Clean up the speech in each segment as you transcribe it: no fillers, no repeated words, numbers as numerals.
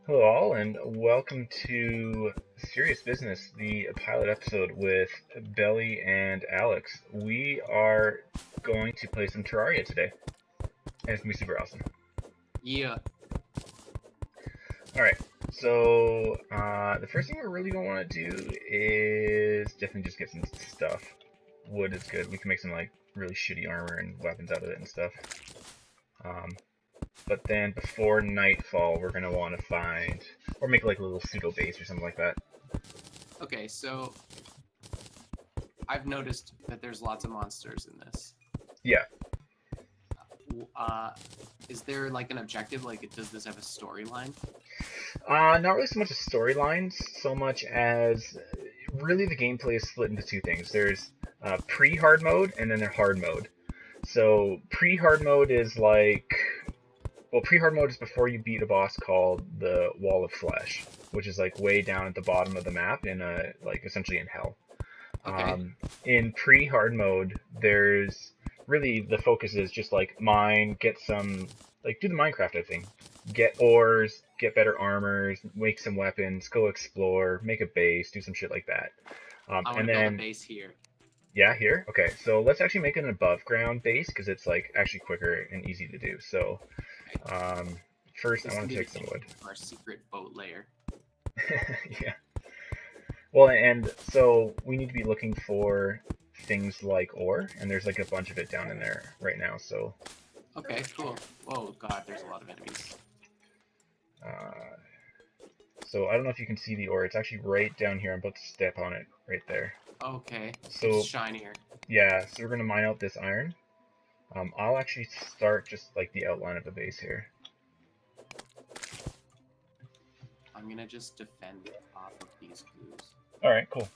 Hello, all, and welcome to Serious Business, the pilot episode with Belly and Alex. We are going to play some Terraria today, and it's going to be super awesome. Yeah. Alright, so the first thing we're really going to want to do is definitely just get some stuff. Wood is good. We can make some like really shitty armor and weapons out of it and stuff. But then before nightfall, we're going to want to find, or make like a little pseudo base or something like that. Okay, so I've noticed that there's lots of monsters in this. Yeah. Is there like an objective? Like, does this have a storyline? Not really so much as storylines, so much as really the gameplay is split into two things. There's pre-hard mode and then there's hard mode. So pre-hard mode is like, well, pre-hard mode is before you beat a boss called the Wall of Flesh, which is like way down at the bottom of the map in a like essentially in hell. Okay. In pre-hard mode, there's really the focus is just like mine, get some like do the Minecraft thing, get ores, get better armors, make some weapons, go explore, make a base, do some shit like that. I want to And build a then base here. yeah, here. Okay, so let's actually make an above ground base because it's like actually quicker and easy to do. So first This I want can to be take some wood. our secret boat layer. Yeah. Well, and so we need to be looking for things like ore, and there's like a bunch of it down in there right now. So Okay, cool. Oh god, there's a lot of enemies. So I don't know if you can see the ore. It's actually right down here. I'm about to step on it right there. Okay, So it's shinier. yeah, so we're gonna mine out this iron. I'll actually start just like the outline of the base here. I'm gonna just defend the top of these glues. All right, cool.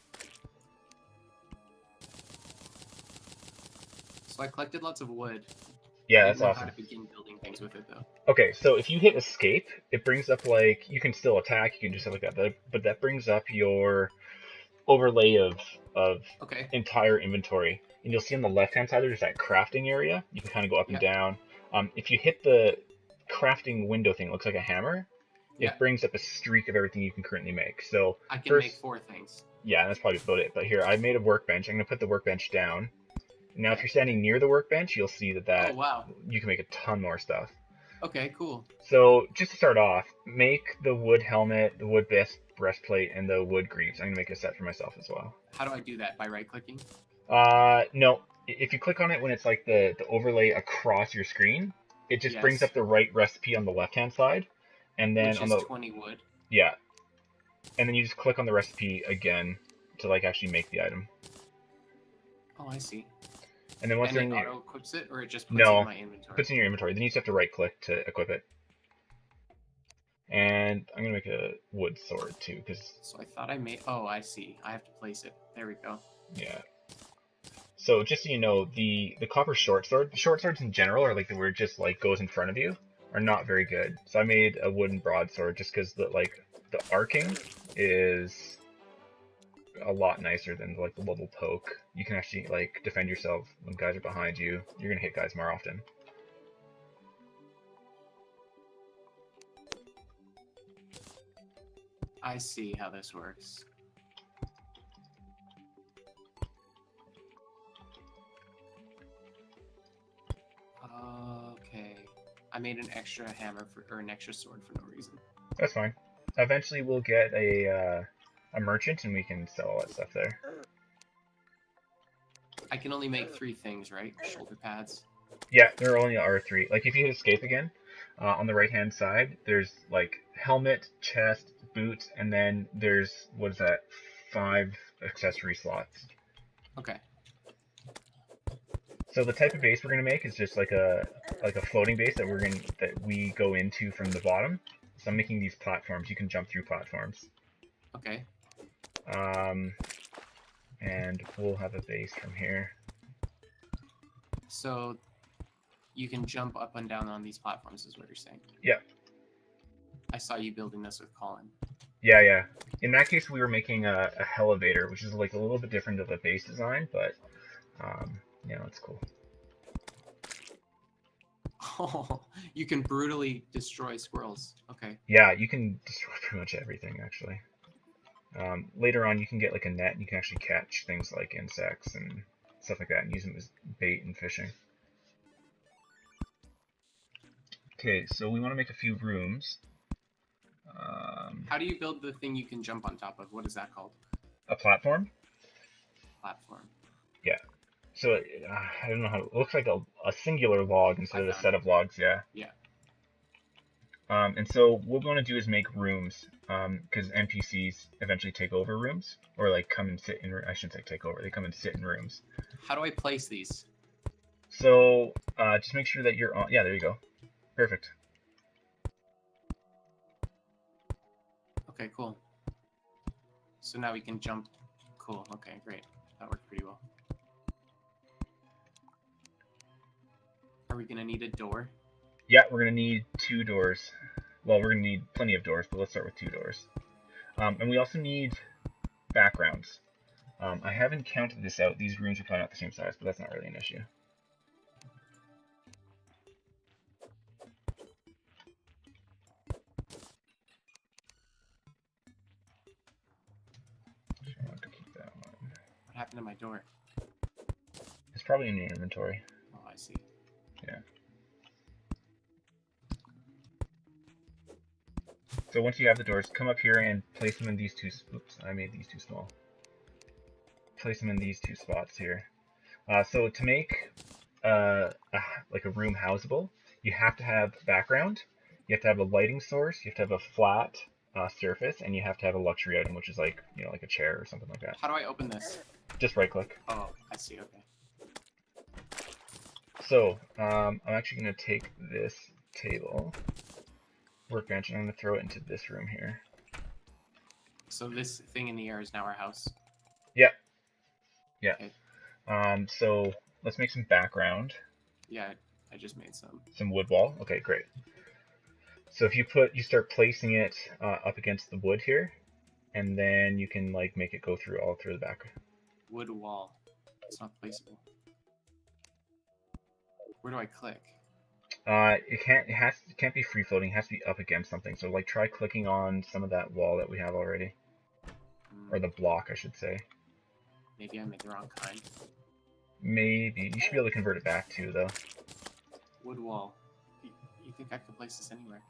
So I collected lots of wood. Yeah, I that's didn't know awesome. how to begin building things with it though. Okay, so if you hit escape, it brings up like you can still attack, you can do stuff like that, but that brings up your overlay of Okay. entire inventory, and you'll see on the left hand side there's that crafting area. You can kind of go up and down. If you hit the crafting window thing, it looks like a hammer. It brings up a streak of everything you can currently make. So I can make 4 things. Yeah, that's probably about it. But here, I made a workbench. I'm gonna put the workbench down. Now, if you're standing near the workbench, you'll see that Oh wow. you can make a ton more stuff. Okay, cool. So just to start off, make the wood helmet, the wood breastplate, and the wood greaves. I'm gonna make a set for myself as well. How do I do that? By right-clicking? No. If you click on it when it's like the overlay across your screen, it just brings up the right recipe on the left-hand side, and then which is 20 wood. Yeah, and then you just click on the recipe again to like actually make the item. Oh, I see. And then once it auto equips it, or it just puts it in my inventory? Puts it in your inventory. Then you just have to right click to equip it. And I'm gonna make a wood sword too, because. So I thought I made. Oh, I see. I have to place it. There we go. Yeah. So just so you know, the copper short sword, the short swords in general are like where it just like goes in front of you, are not very good. So I made a wooden broadsword just because the arcing is a lot nicer than like the level poke. You can actually like defend yourself when guys are behind you. You're gonna hit guys more often. I see how this works. Okay. I made an extra hammer or an extra sword for no reason. That's fine. Eventually we'll get a merchant and we can sell all that stuff there. I can only make 3 things, right? Shoulder pads. Yeah, there only are 3. Like if you hit escape again, on the right hand side, there's like helmet, chest, boots, and then there's what is that? 5 accessory slots. Okay. So the type of base we're gonna make is just like a floating base that we go into from the bottom. So I'm making these platforms. You can jump through platforms. Okay. And we'll have a base from here. So you can jump up and down on these platforms, is what you're saying? Yeah. I saw you building this with Colin. Yeah. In that case, we were making a elevator, which is like a little bit different of a base design, but yeah, it's cool. Oh, you can brutally destroy squirrels. Okay. Yeah, you can destroy pretty much everything actually. Later on, you can get like a net, and you can actually catch things like insects and stuff like that, and use them as bait and fishing. Okay, so we want to make a few rooms. How do you build the thing you can jump on top of? What is that called? A platform? Platform. Yeah. So I don't know how. It looks like a singular log instead of a set of logs. Yeah. Yeah. And so what we want to do is make rooms, because NPCs eventually take over rooms, or like come and sit in. I shouldn't say take over. They come and sit in rooms. How do I place these? So just make sure that you're on. Yeah, there you go. Perfect. Okay, cool. So now we can jump. Cool. Okay, great. That worked pretty well. Are we gonna need a door? Yeah, we're gonna need 2 doors. Well, we're gonna need plenty of doors, but let's start with 2 doors. And we also need backgrounds. I haven't counted this out. These rooms are probably not the same size, but that's not really an issue. I want to keep that one. What happened to my door? It's probably in your inventory. Oh, I see. Yeah. So once you have the doors, come up here and place them in these 2. Oops, I made these too small. Place them in these 2 spots here. So to make like a room houseable, you have to have background, you have to have a lighting source, you have to have a flat surface, and you have to have a luxury item, which is like, you know, like a chair or something like that. How do I open this? Just right click. Oh, I see. Okay. So I'm actually going to take this table, workbench, and I'm going to throw it into this room here. So this thing in the air is now our house. Yeah. Yeah. Okay. So let's make some background. Yeah, I just made some. Some wood wall. Okay, great. So if you start placing it up against the wood here, and then you can like make it go through all through the back. Wood wall. It's not placeable. Where do I click? It can't be free floating. It has to be up against something. So like try clicking on some of that wall that we have already, or the block, I should say. Maybe I made the wrong kind. Maybe you should be able to convert it back too, though. Wood wall. You think I could place this anywhere?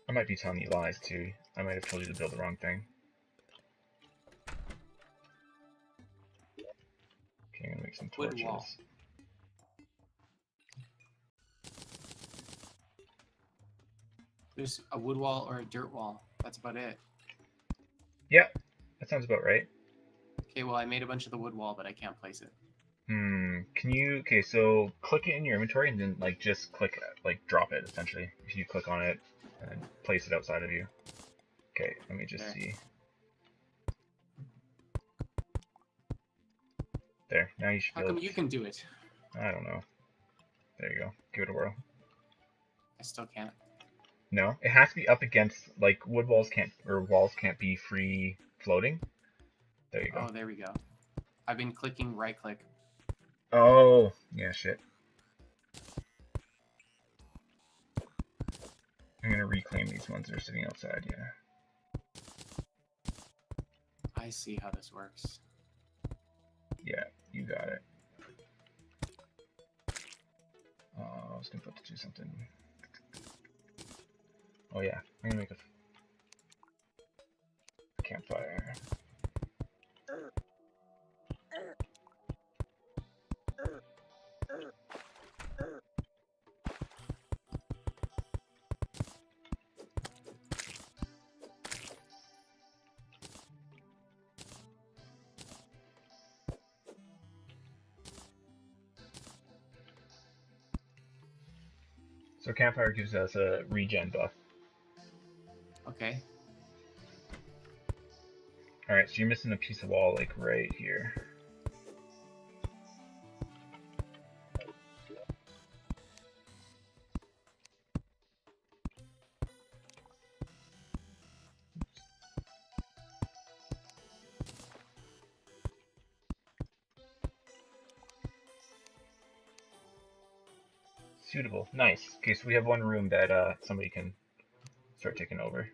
I might be telling you lies too. I might have told you to build the wrong thing. Okay, I'm gonna make some torches. Wood wall. There's a wood wall or a dirt wall. That's about it. Yeah, that sounds about right. Okay, well I made a bunch of the wood wall, but I can't place it. Can you? Okay, so click it in your inventory and then like just click, like drop it essentially. If you click on it and place it outside of you. Okay, let me just see. There, now you should. How come you can do it? I don't know. There you go. Give it a whirl. I still can't. No, it has to be up against, like, wood walls can't, or walls can't be free floating. There you go. Oh, there we go. I've been clicking right click. Oh, yeah, shit. I'm gonna reclaim these ones that are sitting outside, yeah. I see how this works. Yeah, you got it. I was gonna do something. Oh yeah, I'm gonna make a campfire. So campfire gives us a regen buff. Okay. Alright, so you're missing a piece of wall, like, right here. Suitable. Nice. Okay, so we have one room that somebody can start taking over.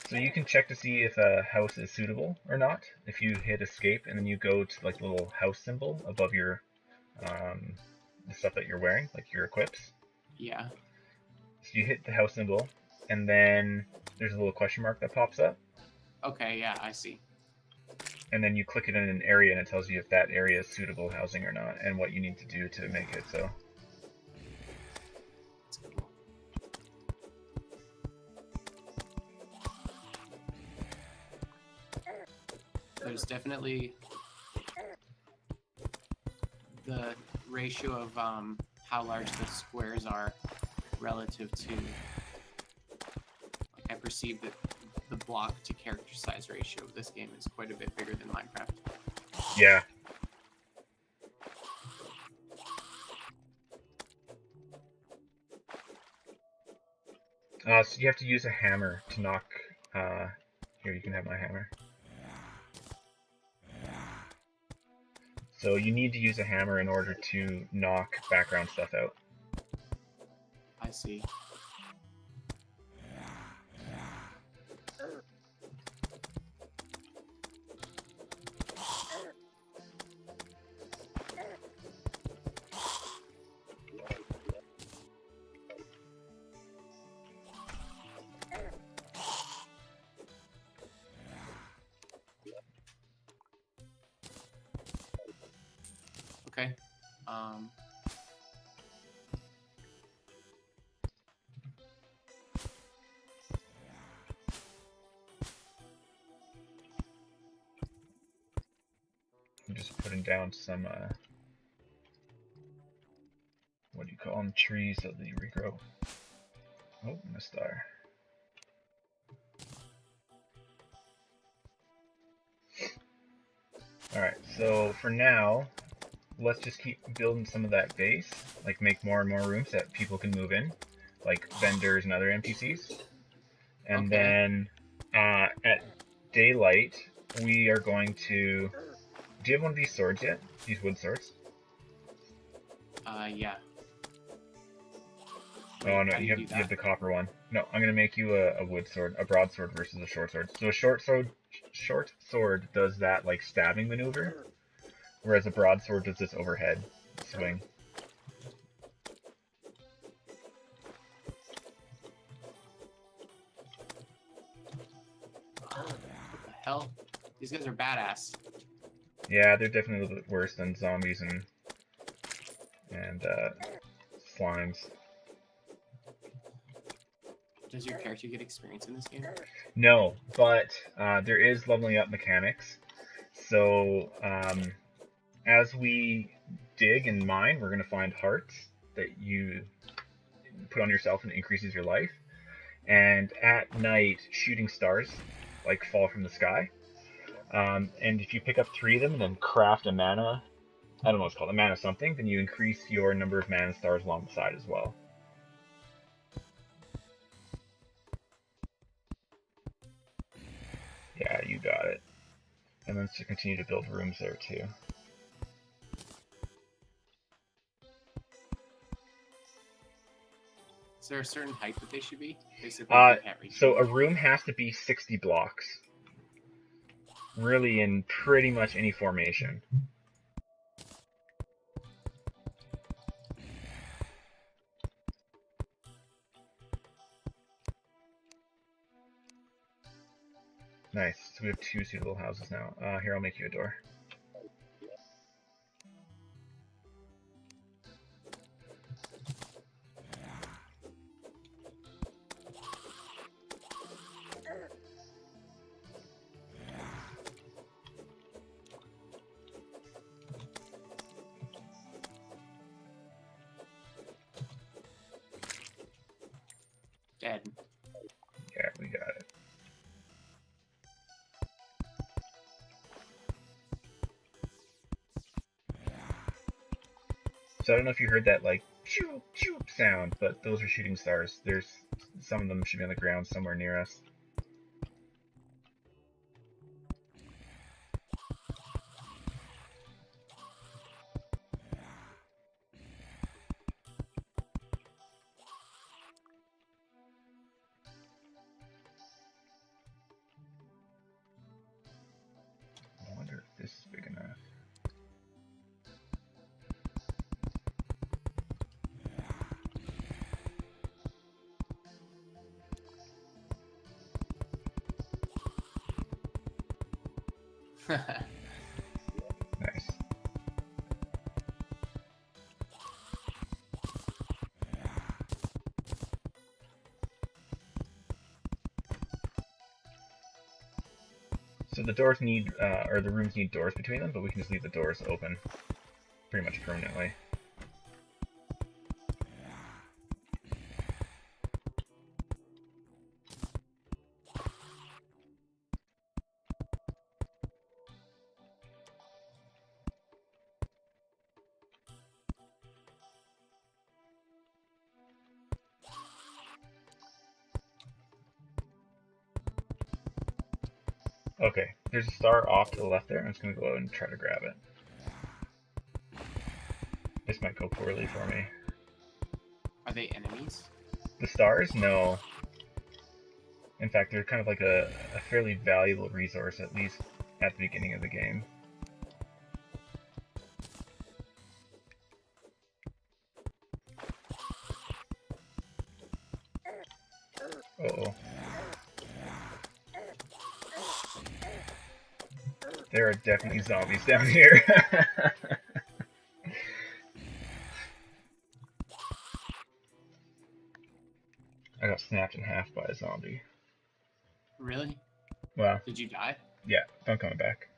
So you can check to see if a house is suitable or not. If you hit escape and then you go to like the little house symbol above your the stuff that you're wearing, like your equips. Yeah. So you hit the house symbol, and then there's a little question mark that pops up. Okay, yeah, I see. And then you click it in an area, and it tells you if that area is suitable housing or not, and what you need to do to make it so. That's cool. There's definitely the ratio of how large the squares are relative to, like, I perceive that the block to character size ratio of this game is quite a bit bigger than Minecraft. Yeah. So you have to use a hammer to knock. Here, you can have my hammer. So you need to use a hammer in order to knock background stuff out. I see. Okay. I'm just putting down some, what do you call them, trees so they regrow. Oh, and a star. Alright, so for now, let's just keep building some of that base, like make more and more rooms that people can move in, like vendors and other NPCs. And Okay. then at daylight, we are going to... Do you have one of these swords yet? These wood swords? Yeah. Oh Wait, no, how do you do have the that? copper one. No, I'm gonna make you a wood sword, a broadsword versus a short sword. So a short sword does that like stabbing maneuver, whereas a broadsword does this overhead swing. What the hell? These guys are badass. Yeah, they're definitely a little bit worse than zombies and slimes. Does your character get experience in this game? No, but there is leveling up mechanics. So as we dig and mine, we're gonna find hearts that you put on yourself and it increases your life. And at night, shooting stars like fall from the sky. And if you pick up 3 of them and then craft a mana, I don't know what it's called, a mana something, then you increase your number of mana stars along the side as well. Yeah, you got it. And then to continue to build rooms there too. Is there a certain height that they should be? Basically, if you can't reach So them. a room has to be 60 blocks. Really, in pretty much any formation. Nice. So we have 2 suitable houses now. Here, I'll make you a door. Dead. Yeah, we got it. So I don't know if you heard that like choop choop sound, but those are shooting stars. There's some of them should be on the ground somewhere near us. Nice. So the doors need, or the rooms need doors between them, but we can just leave the doors open pretty much permanently. Okay, there's a star off to the left there. I'm just going to go out and try to grab it. This might go poorly for me. Are they enemies? The stars? No. In fact, they're kind of like a fairly valuable resource, at least at the beginning of the game. Uh-oh. There are definitely zombies down here. I got snapped in half by a zombie. Really? Well, Did you die? yeah, I'm coming back.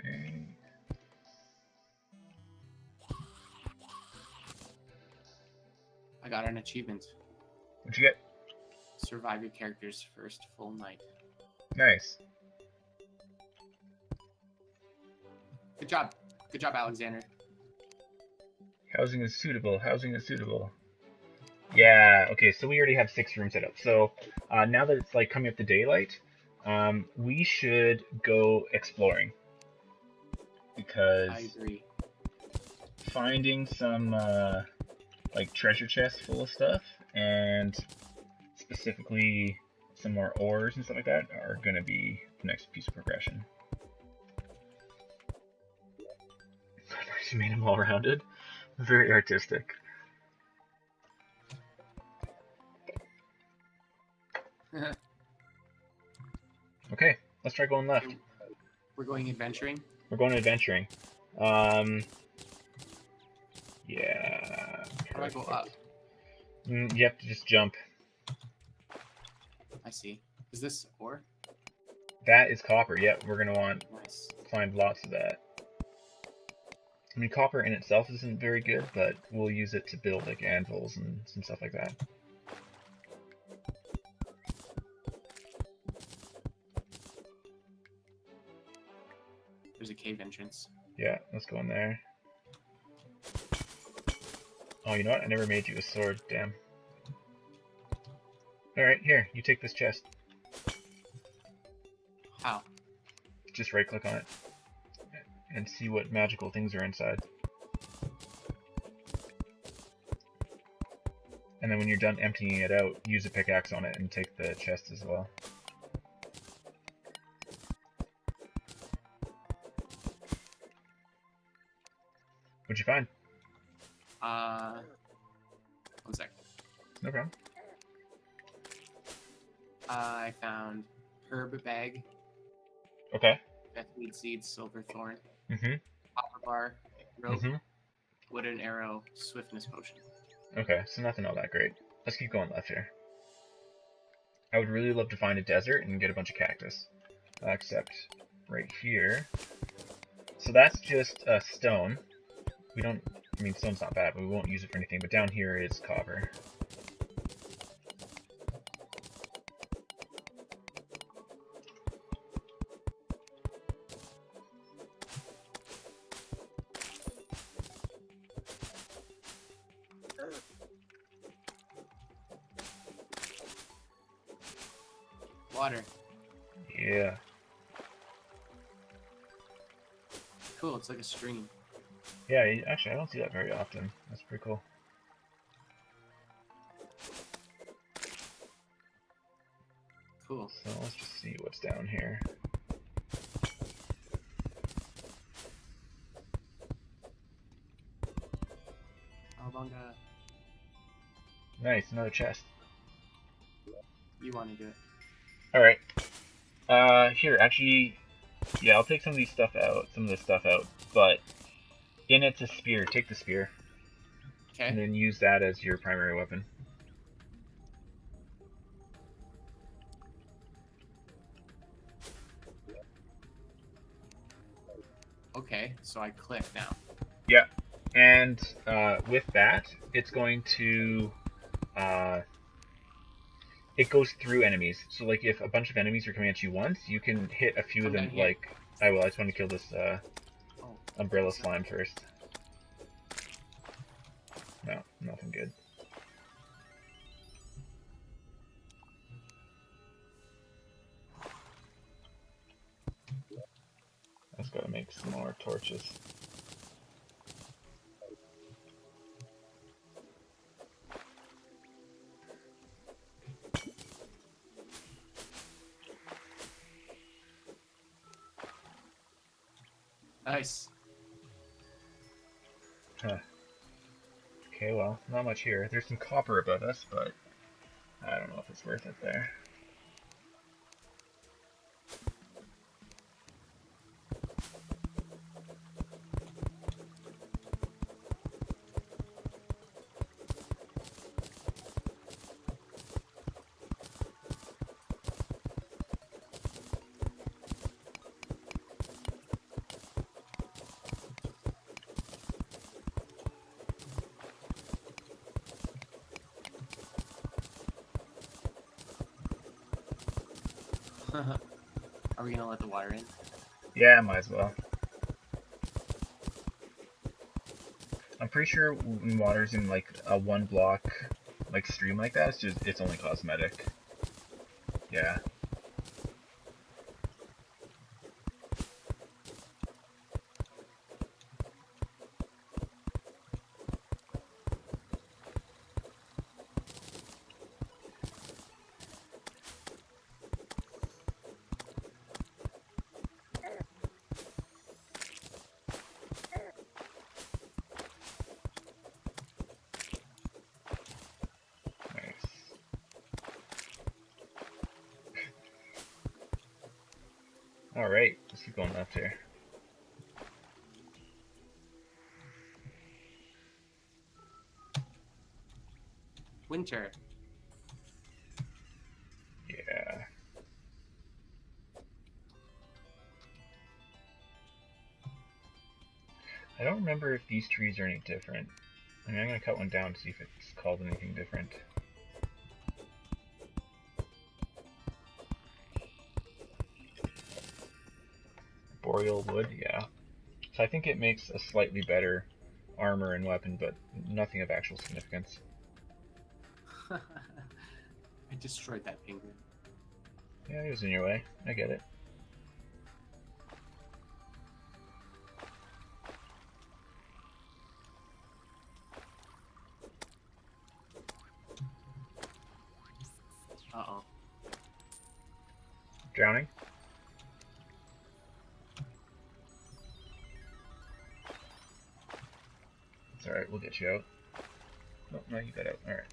Okay. I got an achievement. What'd you get? Survive your character's first full night. Nice. Good job. Good job, Alexander. Housing is suitable. Housing is suitable. Yeah, okay, so we already have 6 rooms set up. So now that it's like coming up to daylight, we should go exploring. Because I agree. finding some like treasure chests full of stuff and specifically some more ores and stuff like that are going to be the next piece of progression. She made them all rounded. Very artistic. Okay, let's try going left. We're going adventuring? We're going adventuring. Yeah. How do I go up? You have to just jump. I see. Is this ore? That is copper. Yep, we're going to want Nice. to find lots of that. I mean, copper in itself isn't very good, but we'll use it to build like anvils and some stuff like that. There's a cave entrance. Yeah, let's go in there. Oh, you know what? I never made you a sword. Damn. Alright, here. You take this chest. How? Just right-click on it. And see what magical things are inside. And then when you're done emptying it out, use a pickaxe on it and take the chest as well. What'd you find? 1 sec. No problem. I found herb bag, Okay. deathweed seeds, silver thorn, Mm-hmm. copper bar, rope, Mm-hmm. wooden arrow, swiftness potion. Okay, so nothing all that great. Let's keep going left here. I would really love to find a desert and get a bunch of cactus. Except right here. So that's just stone. We don't, I mean, stone's not bad, but we won't use it for anything. But down here is copper. Water. Yeah. Cool, it's like a stream. Yeah, actually, I don't see that very often. That's pretty cool. Cool. So let's just see what's down here. Albanga. Nice, another chest. You want to do it. Alright. Here, actually, yeah, I'll take some of this stuff out, but in it's a spear. Take the spear. Okay. And then use that as your primary weapon. Okay, so I click now. Yeah, and with that, it's going to it goes through enemies. So like if a bunch of enemies are coming at you once, you can hit a few of them. Like I just want to kill this umbrella slime first. No, nothing good. I just gotta make some more torches. Nice. Huh. Okay, well, not much here. There's some copper above us, but I don't know if it's worth it there. Are we gonna let the water in? Yeah, might as well. I'm pretty sure when water's in like a one block like stream like that, it's only cosmetic. Yeah. Alright, let's keep going left here. Winter. Yeah. I don't remember if these trees are any different. I mean, I'm gonna cut one down to see if it's called anything different. Boreal wood, yeah. So I think it makes a slightly better armor and weapon, but nothing of actual significance. I destroyed that penguin. Yeah, it was in your way. I get it. Uh-oh. Drowning? It's alright, we'll get you out. Oh, no, you got out. Alright.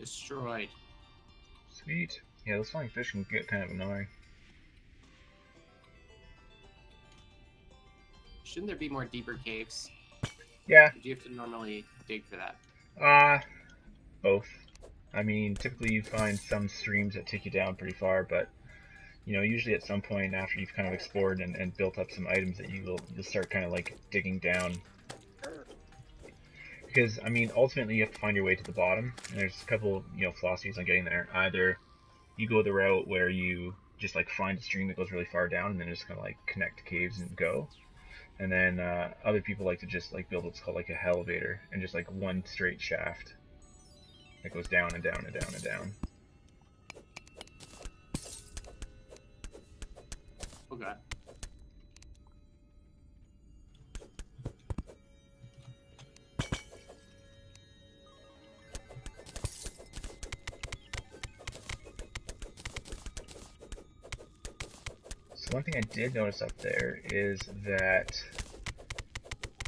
destroyed. Sweet. Yeah, those flying fish can get kind of annoying. Shouldn't there be more deeper caves? Yeah. Or do you have to normally dig for that? Both. I mean, typically you find some streams that take you down pretty far, but usually at some point after you've kind of explored and built up some items that you'll start kind of like digging down. Because I mean, ultimately you have to find your way to the bottom, and there's a couple philosophies on getting there. Either you go the route where you just like find a stream that goes really far down and then just kind of like connect caves and go. And then other people like to just like build what's called like a elevator and just like one straight shaft that goes down and down and down and down. Oh god. So one thing I did notice up there is that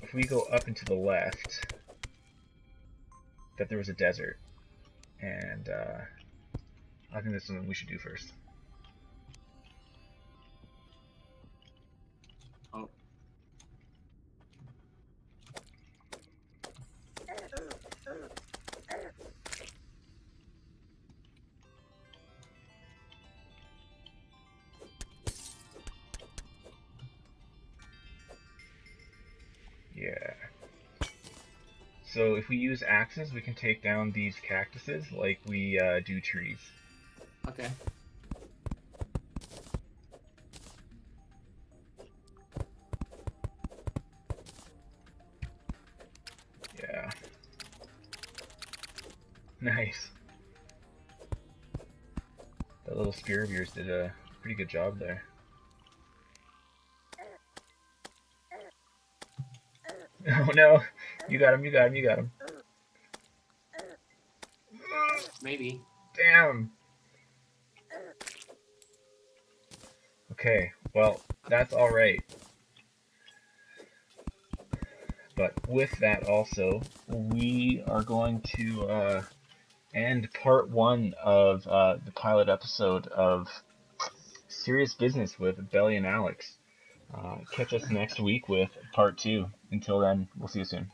if we go up and to the left, that there was a desert, and I think that's something we should do first. Oh. Yeah. So if we use axes, we can take down these cactuses like we do trees. Okay. Yeah. Nice. That little spear of yours did a pretty good job there. Oh no! You got him, you got him, you got him. Maybe. Damn! Okay, well, that's alright. But with that also, we are going to end part 1 of the pilot episode of Serious Business with Belly and Alex. Catch us next week with part 2. Until then, we'll see you soon.